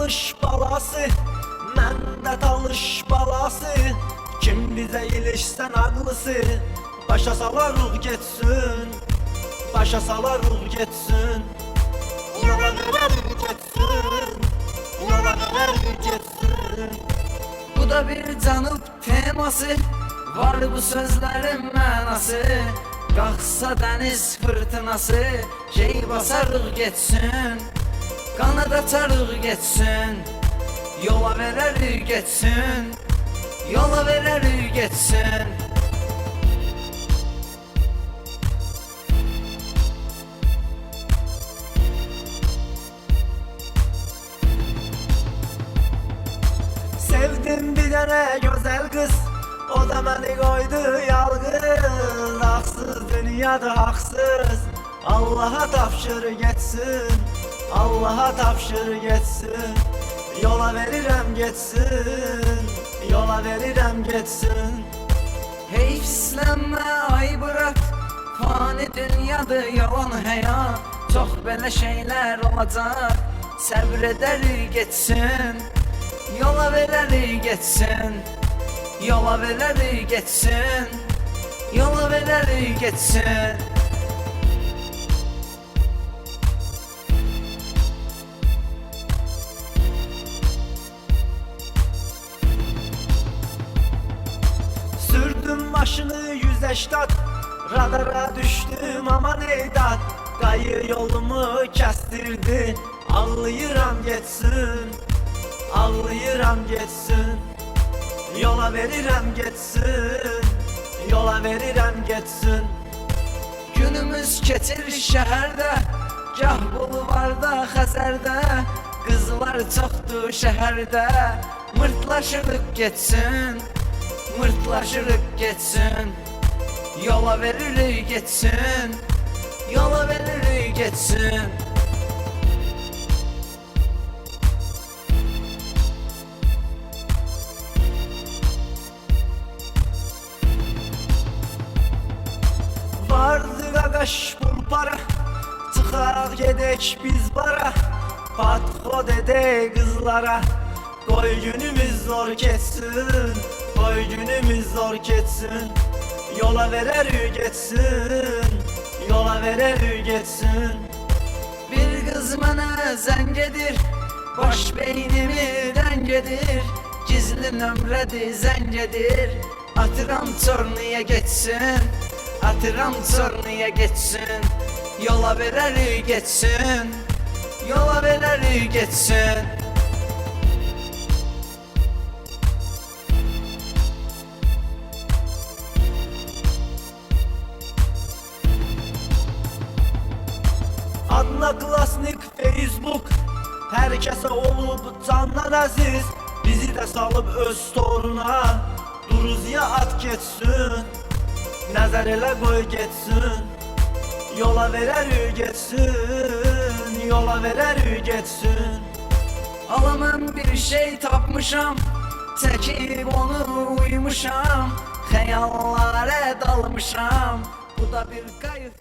tanış balası, məndə tanış balası. Kim bizə ilişsən ağlısı, başa salar ruh getsin, başa salar ruh getsin. Yola verər getsin, yola verər getsin. Bu da bir canıb teması, var bu sözlərin mənası. Qalxsa dəniz fırtınası, şey basarıq getsin, qanad açarıq getsin. Yola verərik getsin, yola verərik getsin. Sevdim bir dənə gözəl qız, o da məni qoydu yalqız. Haqsız dünyada haqsız, Allaha tapşır getsin, Allaha tapşır getsin. Yola verirəm getsin, yola verirəm getsin. Heyfslənmə ay bırak, fani dünyadır yalan həyat. Çox belə şeylər olacaq, səbr edərik getsin. Yola verərik getsin, yola verərik getsin, yola verərik getsin. Sürdüm maşını 180, radara düştüm aman eydat. Dayı yolumu kəstirdi, ağlayıram getsin, ağlayıram getsin. Yola verirəm getsin, yola verirəm getsin. Günümüz keçir şəhərdə, gah bulvarda, Xəzərdə. Qızlar çoxdur şəhərdə, mırtlaşırıq getsin, mırtlaşırıq getsin. Yola veririk getsin, yola veririk getsin. Vardı qaqaş bul para, çıxaq gedək biz bara. Patxod edək qızlara, qoy günümüz zor keçsin, qoy günümüz zor keçsin. Yola verərik getsin, yola verərik getsin. Bir qız mənə zəng edir, baş beynimi rəng edir. Gizli nömrədir zəng edir, atıram çorluya getsin, atıram çorluya getsin. Yola verərik getsin, yola verərik getsin. Adına klasnik Facebook, hər kəsə olub candan əziz. Bizi də salıb öz storuna, Duruziya at getsin, nəzər elə qoy getsin. Yola verərik getsin, yola verərik getsin. Ala mən bir şey tapmışam, çəkib onu uymuşam. Xəyallara dalmışam, bu da bir qayıt.